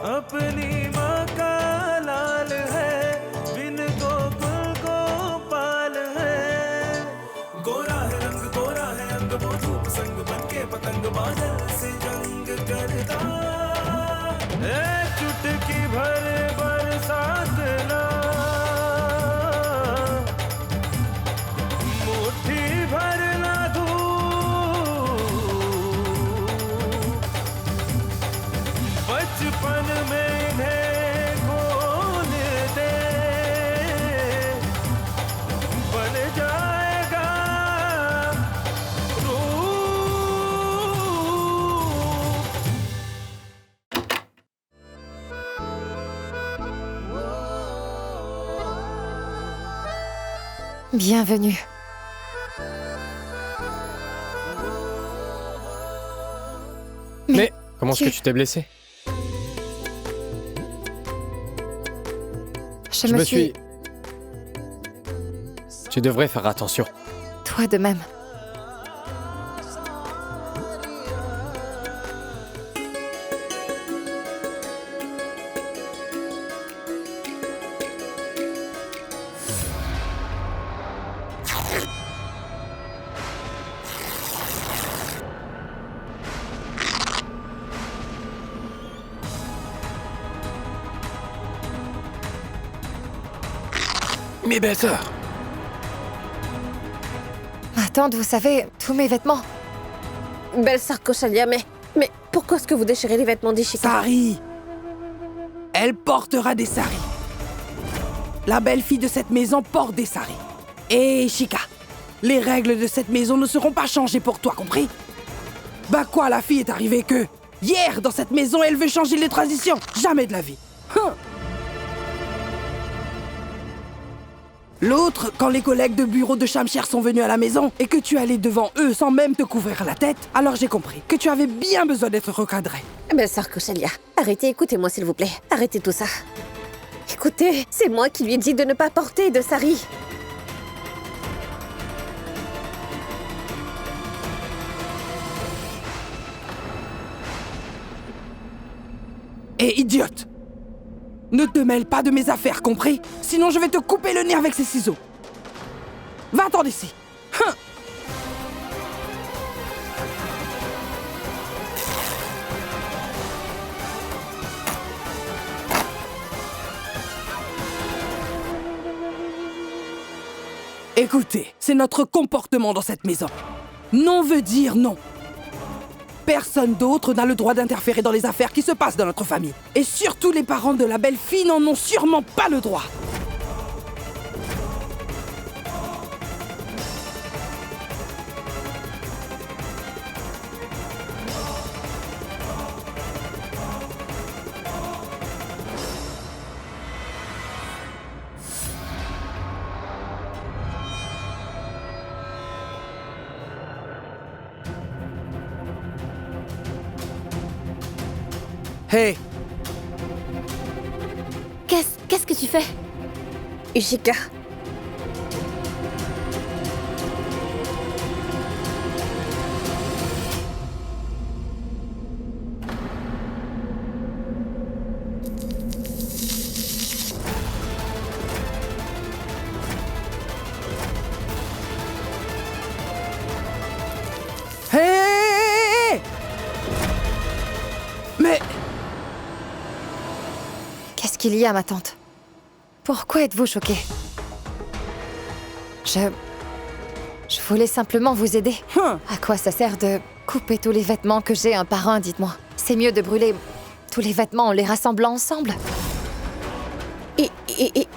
अपनी माँ का लाल है, बिन गोकुल गोपाल है। गोरा है रंग गोरा है अंग, वो धूप संग बनके पतंग बादल से जंग करता। चुटकी भर बरसात ना, मुट्ठी भर ना धूप, बचपन में इन्हें खोल दे, बन जाएगा Bienvenue. Mais comment est-ce que tu t'es blessé? Je me suis... Tu devrais faire attention. Toi de même. Mes belles sœurs. Ma tante, vous savez, tous mes vêtements. Belle sœur Kausalya, mais pourquoi est-ce que vous déchirez les vêtements d'Ishika? Sari! Elle portera des saris. La belle-fille de cette maison porte des saris. Et Ishika, les règles de cette maison ne seront pas changées pour toi, compris? Bah quoi, la fille est arrivée que... Hier, dans cette maison, elle veut changer les traditions. Jamais de la vie. L'autre, quand les collègues de bureau de Shamshir sont venus à la maison et que tu allais devant eux sans même te couvrir la tête, alors j'ai compris que tu avais bien besoin d'être recadré. Belle sœur Kausalya, arrêtez, écoutez-moi s'il vous plaît. Arrêtez tout ça. Écoutez, c'est moi qui lui ai dit de ne pas porter de sari. Et idiote! Ne te mêle pas de mes affaires, compris? Sinon je vais te couper le nez avec ces ciseaux. Va-t'en d'ici. Écoutez, c'est notre comportement dans cette maison. Non veut dire non. Personne d'autre n'a le droit d'interférer dans les affaires qui se passent dans notre famille. Et surtout les parents de la belle-fille n'en ont sûrement pas le droit. Hey! Qu'est-ce que tu fais? Ishika. Hey! Mais... Qu'est-ce qu'il y a, ma tante? Pourquoi êtes-vous choquée? Je voulais simplement vous aider. À quoi ça sert de couper tous les vêtements que j'ai un par un, dites-moi? C'est mieux de brûler tous les vêtements en les rassemblant ensemble.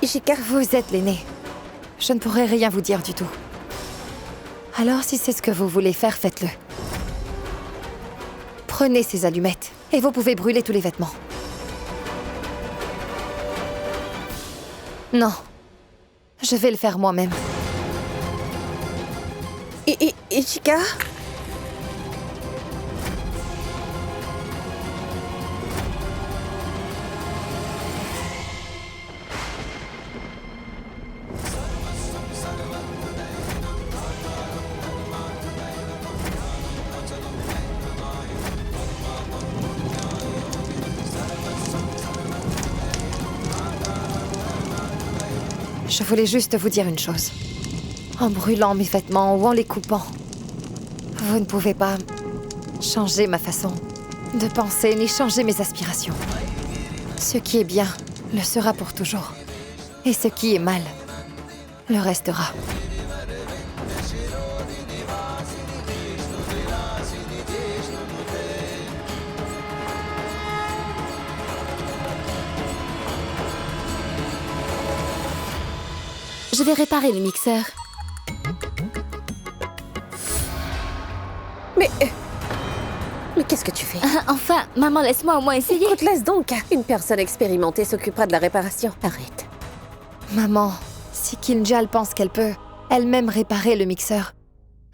Ishika... Vous êtes l'aîné. Je ne pourrai rien vous dire du tout. Alors, si c'est ce que vous voulez faire, faites-le. Prenez ces allumettes et vous pouvez brûler tous les vêtements. Non. Je vais le faire moi-même. Ishika? Je voulais juste vous dire une chose. En brûlant mes vêtements ou en les coupant, vous ne pouvez pas changer ma façon de penser ni changer mes aspirations. Ce qui est bien le sera pour toujours. Et ce qui est mal le restera. Je vais réparer le mixeur. Mais qu'est-ce que tu fais? Enfin, maman, laisse-moi au moins essayer. Écoute, laisse donc. Une personne expérimentée s'occupera de la réparation. Arrête. Maman, si Kinjal pense qu'elle peut elle-même réparer le mixeur,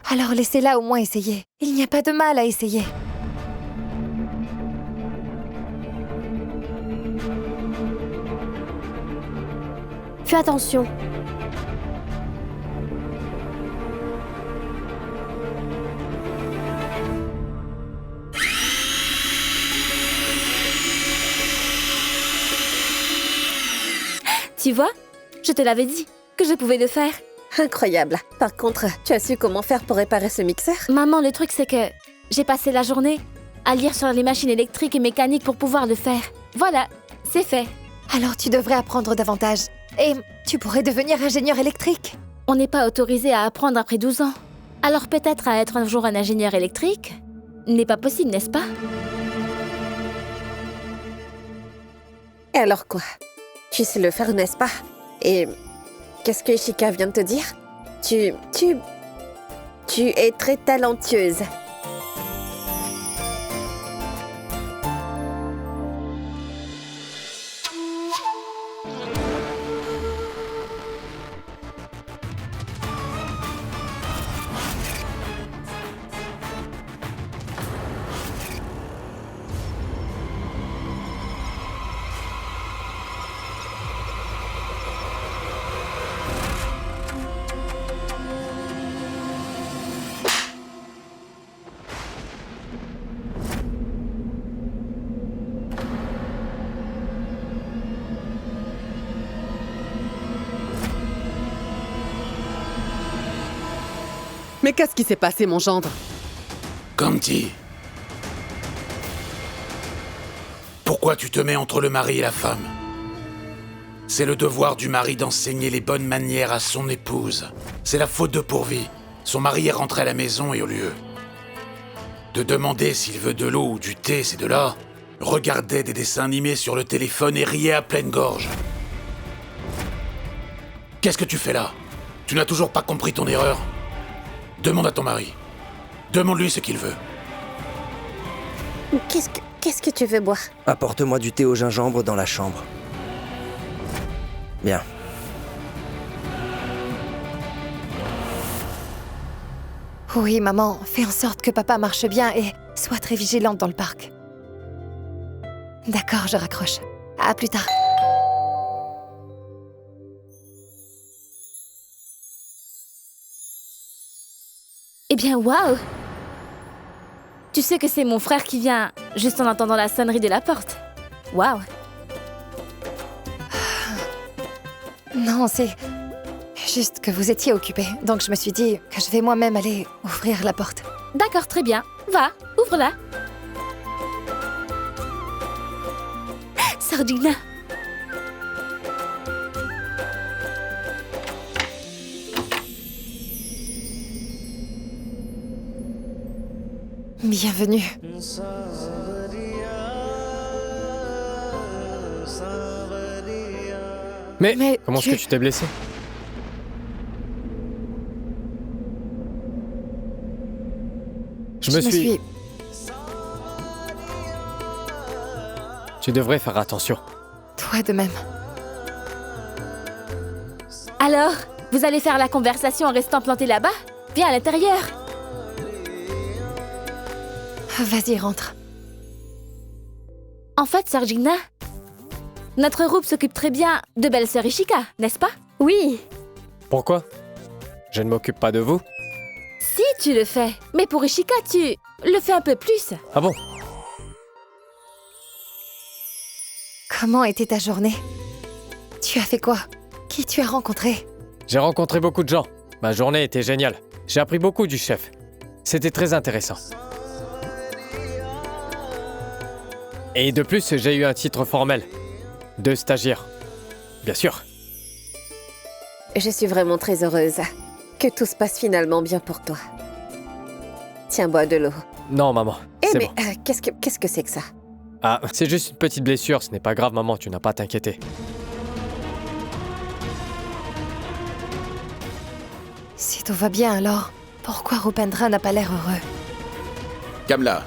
alors laissez-la au moins essayer. Il n'y a pas de mal à essayer. Fais attention. Tu vois, je te l'avais dit que je pouvais le faire. Incroyable. Par contre, tu as su comment faire pour réparer ce mixeur? Maman, le truc c'est que j'ai passé la journée à lire sur les machines électriques et mécaniques pour pouvoir le faire. Voilà, c'est fait. Alors tu devrais apprendre davantage. Et tu pourrais devenir ingénieur électrique. On n'est pas autorisé à apprendre après 12 ans. Alors peut-être à être un jour un ingénieur électrique n'est pas possible, n'est-ce pas? Et alors quoi? Tu sais le faire, n'est-ce pas? Et qu'est-ce que Ishika vient de te dire? Tu es très talentueuse. Mais qu'est-ce qui s'est passé, mon gendre? Kanti, pourquoi tu te mets entre le mari et la femme? C'est le devoir du mari d'enseigner les bonnes manières à son épouse. C'est la faute de Pourvi. Son mari est rentré à la maison et au lieu de demander s'il veut de l'eau ou du thé, c'est de là, regardait des dessins animés sur le téléphone et riait à pleine gorge. Qu'est-ce que tu fais là? Tu n'as toujours pas compris ton erreur? Demande à ton mari. Demande-lui ce qu'il veut. Qu'est-ce que tu veux boire? Apporte-moi du thé au gingembre dans la chambre. Bien. Oui, maman, fais en sorte que papa marche bien et sois très vigilante dans le parc. D'accord, je raccroche. À plus tard. Eh bien, waouh! Tu sais que c'est mon frère qui vient juste en entendant la sonnerie de la porte. Waouh! Non, c'est juste que vous étiez occupé, donc je me suis dit que je vais moi-même aller ouvrir la porte. D'accord, très bien. Va, ouvre-la. Sardina. Bienvenue. Mais comment est-ce tu- que tu t'es blessé? Je me suis... Tu devrais faire attention. Toi de même. Alors, vous allez faire la conversation en restant planté là-bas? Viens à l'intérieur. Vas-y, rentre. En fait, Sardina, notre groupe s'occupe très bien de belle-sœur Ishika, n'est-ce pas? Oui. Pourquoi? Je ne m'occupe pas de vous? Si, tu le fais. Mais pour Ishika, tu le fais un peu plus. Ah bon? Comment était ta journée? Tu as fait quoi? Qui tu as rencontré? J'ai rencontré beaucoup de gens. Ma journée était géniale. J'ai appris beaucoup du chef. C'était très intéressant. Et de plus, j'ai eu un titre formel. De stagiaire. Bien sûr. Je suis vraiment très heureuse que tout se passe finalement bien pour toi. Tiens, bois de l'eau. Non, maman. Eh C'est mais bon. qu'est-ce que c'est que ça? Ah, c'est juste une petite blessure. Ce n'est pas grave, maman. Tu n'as pas à t'inquiéter. Si tout va bien alors, pourquoi Rupendra n'a pas l'air heureux? Kamla.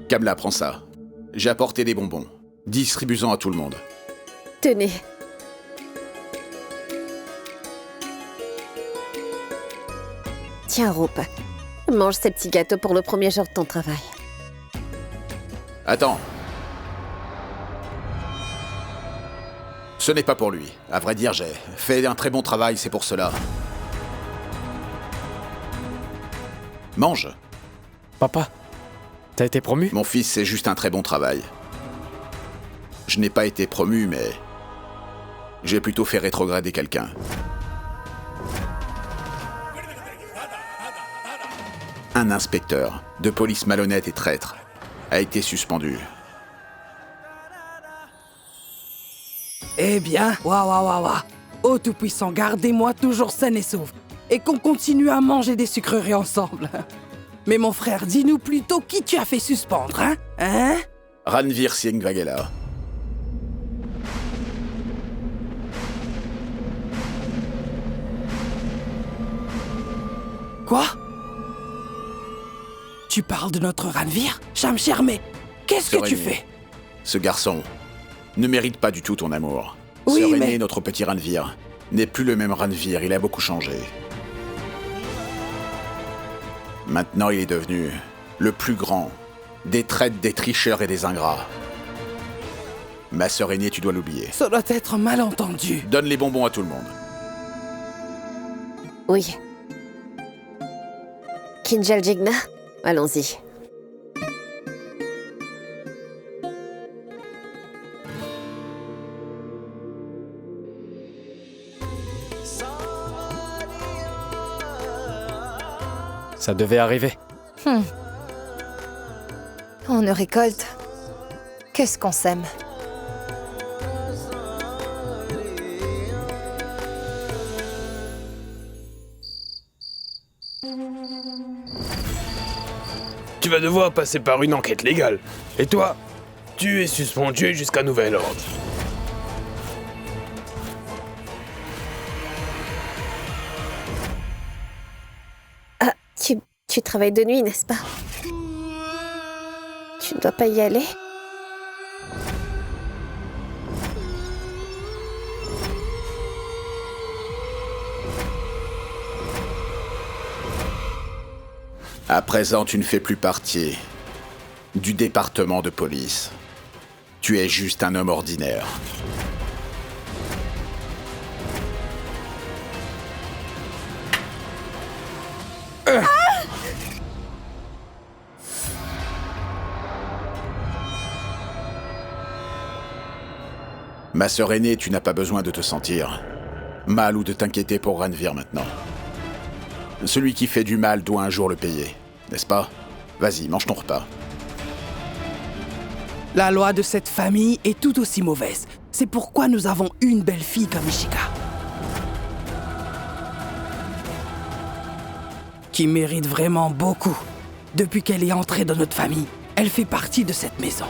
Kamla, prends ça. J'ai apporté des bonbons. Distribue-en à tout le monde. Tenez. Tiens, Rup. Mange ces petits gâteaux pour le premier jour de ton travail. Attends. Ce n'est pas pour lui. À vrai dire, j'ai fait un très bon travail, c'est pour cela. Mange. Papa, t'as été promu? Mon fils, c'est juste un très bon travail. Je n'ai pas été promu, mais... j'ai plutôt fait rétrograder quelqu'un. Un inspecteur de police malhonnête et traître a été suspendu. Eh bien, waouh. Ô Tout-Puissant, gardez-moi toujours saine et sauve. Et qu'on continue à manger des sucreries ensemble. Mais mon frère, dis-nous plutôt qui tu as fait suspendre, hein? Hein? Ranvir Singh Vaghela. Quoi? Tu parles de notre Ranvir? Shamshir, mais qu'est-ce que tu fais? Ce garçon ne mérite pas du tout ton amour. Oui, Sœur mais... aînée, notre petit Ranvir, n'est plus le même Ranvir, il a beaucoup changé. Maintenant, il est devenu le plus grand des traîtres, des tricheurs et des ingrats. Ma sœur aînée, tu dois l'oublier. Ça doit être mal entendu. Donne les bonbons à tout le monde. Oui. Kinjal Jigna, allons-y. Ça devait arriver. On ne récolte que ce qu'on sème. Tu vas devoir passer par une enquête légale. Et toi, tu es suspendu jusqu'à nouvel ordre. Ah, tu travailles de nuit, n'est-ce pas? Tu ne dois pas y aller? À présent, tu ne fais plus partie du département de police. Tu es juste un homme ordinaire. Ma sœur aînée, tu n'as pas besoin de te sentir mal ou de t'inquiéter pour Ranvir maintenant. Celui qui fait du mal doit un jour le payer, n'est-ce pas? Vas-y, mange ton repas. La loi de cette famille est tout aussi mauvaise. C'est pourquoi nous avons une belle fille comme Ishika. Qui mérite vraiment beaucoup. Depuis qu'elle est entrée dans notre famille, elle fait partie de cette maison.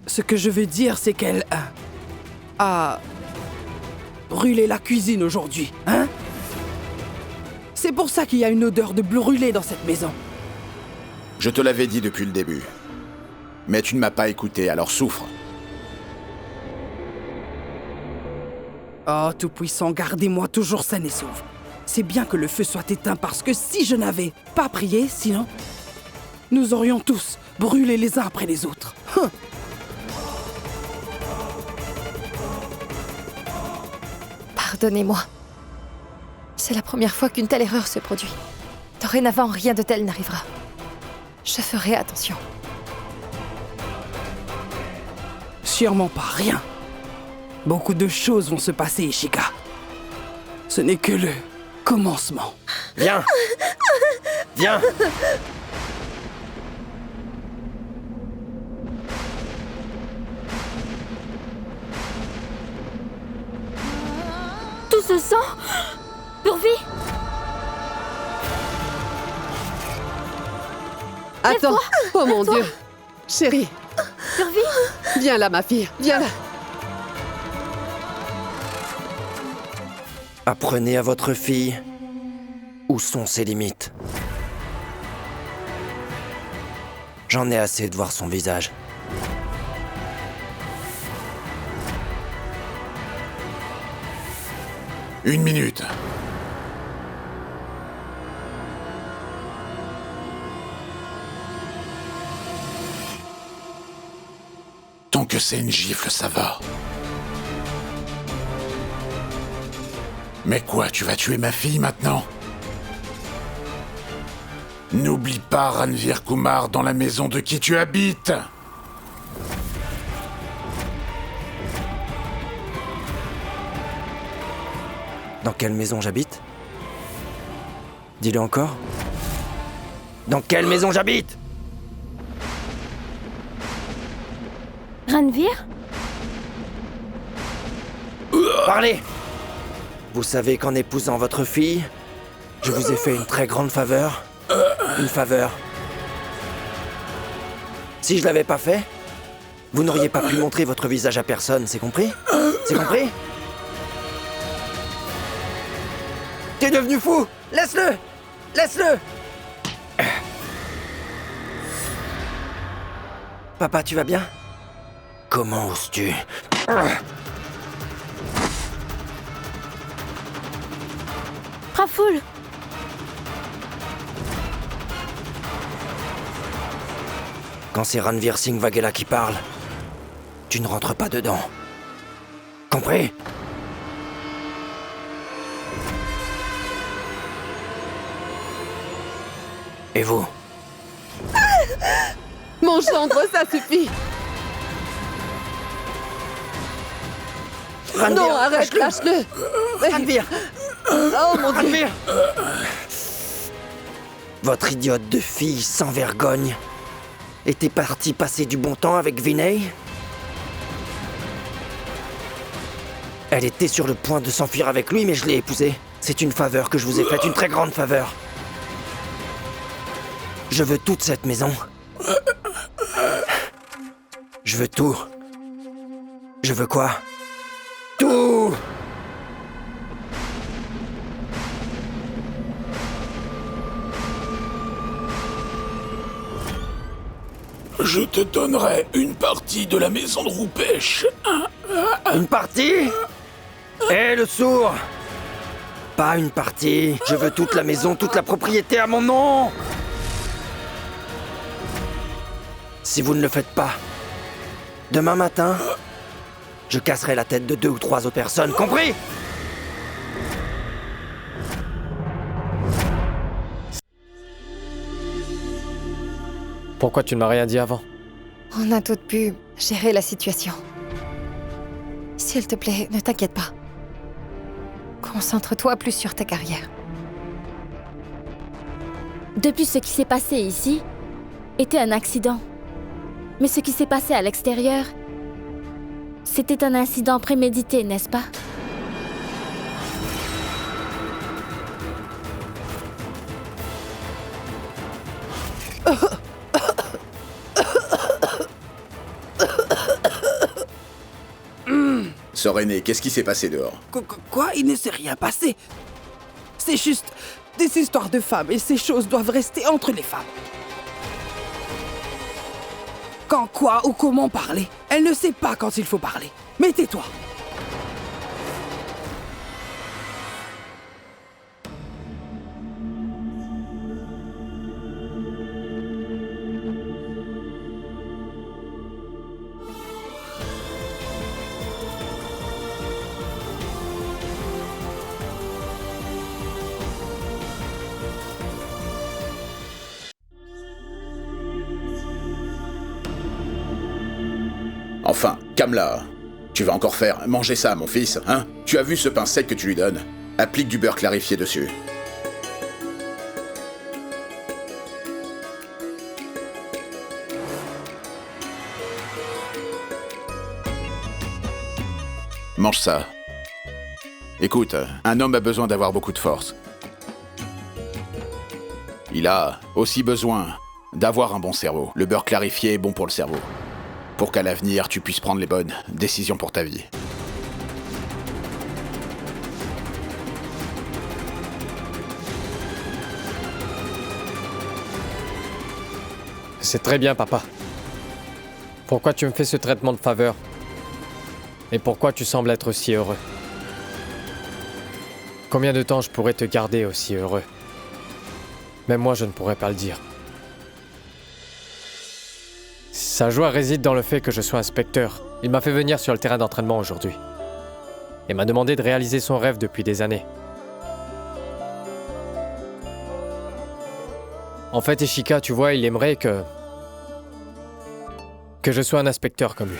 Ce que je veux dire, c'est qu'elle a brûlé la cuisine aujourd'hui, hein? C'est pour ça qu'il y a une odeur de brûlé dans cette maison. Je te l'avais dit depuis le début. Mais tu ne m'as pas écouté, alors souffre. Oh, Tout-Puissant, gardez-moi toujours saine et sauve. C'est bien que le feu soit éteint parce que si je n'avais pas prié, sinon, nous aurions tous brûlé les uns après les autres. Pardonnez-moi. C'est la première fois qu'une telle erreur se produit. Dorénavant, rien de tel n'arrivera. Je ferai attention. Sûrement pas rien. Beaucoup de choses vont se passer, Ishika. Ce n'est que le commencement. Viens. Viens. Tout ce sang Purvi. Attends. Oh mon Dieu. Chérie, Purvi. viens là, ma fille. Viens là. Apprenez à votre fille où sont ses limites. J'en ai assez de voir son visage. Une minute. Tant que c'est une gifle, ça va. Mais quoi, tu vas tuer ma fille maintenant? N'oublie pas Ranveer Kumar dans la maison de qui tu habites. Dans quelle maison j'habite? Dis-le encore. Dans quelle maison j'habite? Ranveer. Parlez! Vous savez qu'en épousant votre fille, je vous ai fait une très grande faveur. Une faveur. Si je l'avais pas fait, vous n'auriez pas pu montrer votre visage à personne, c'est compris? C'est compris? T'es devenu fou! Laisse-le! Laisse-le! Papa, tu vas bien? Comment oses-tu? Prafoul. Quand c'est Ranveer Singh Waghela qui parle, tu ne rentres pas dedans. Compris? Et vous? Mon gendre, ça suffit. Ranveer, Non, arrête, lâche-le. Ranveer! Oh mon Dieu. Ranveer! Votre idiote de fille sans vergogne était partie passer du bon temps avec Vinay? Elle était sur le point de s'enfuir avec lui, mais je l'ai épousée. C'est une faveur que je vous ai faite, une très grande faveur. Je veux toute cette maison. Je veux tout. Je veux quoi? Tout! Je te donnerai une partie de la maison de Rupesh. Une partie? Eh, le sourd! Pas une partie. Je veux toute la maison, toute la propriété à mon nom! Si vous ne le faites pas, demain matin, je casserai la tête de 2 ou 3 autres personnes, compris? Pourquoi tu ne m'as rien dit avant? On a toutes pu gérer la situation. S'il te plaît, ne t'inquiète pas. Concentre-toi plus sur ta carrière. Depuis ce qui s'est passé ici, était un accident. Mais ce qui s'est passé à l'extérieur, c'était un incident prémédité, n'est-ce pas? Sœur aînée, qu'est-ce qui s'est passé dehors? Quoi? Il ne s'est rien passé. C'est juste des histoires de femmes et ces choses doivent rester entre les femmes. Quand quoi ou comment parler, elle ne sait pas quand il faut parler. Mais tais-toi. Enfin, Kamla, tu vas encore faire manger ça, mon fils, hein? Tu as vu ce pain sec que tu lui donnes? Applique du beurre clarifié dessus. Mange ça. Écoute, un homme a besoin d'avoir beaucoup de force. Il a aussi besoin d'avoir un bon cerveau. Le beurre clarifié est bon pour le cerveau. Pour qu'à l'avenir, tu puisses prendre les bonnes décisions pour ta vie. C'est très bien, papa. Pourquoi tu me fais ce traitement de faveur? Et pourquoi tu sembles être si heureux? Combien de temps je pourrais te garder aussi heureux? Même moi, je ne pourrais pas le dire. Sa joie réside dans le fait que je sois inspecteur. Il m'a fait venir sur le terrain d'entraînement aujourd'hui. Et m'a demandé de réaliser son rêve depuis des années. En fait, Ishika, tu vois, il aimerait que je sois un inspecteur comme lui.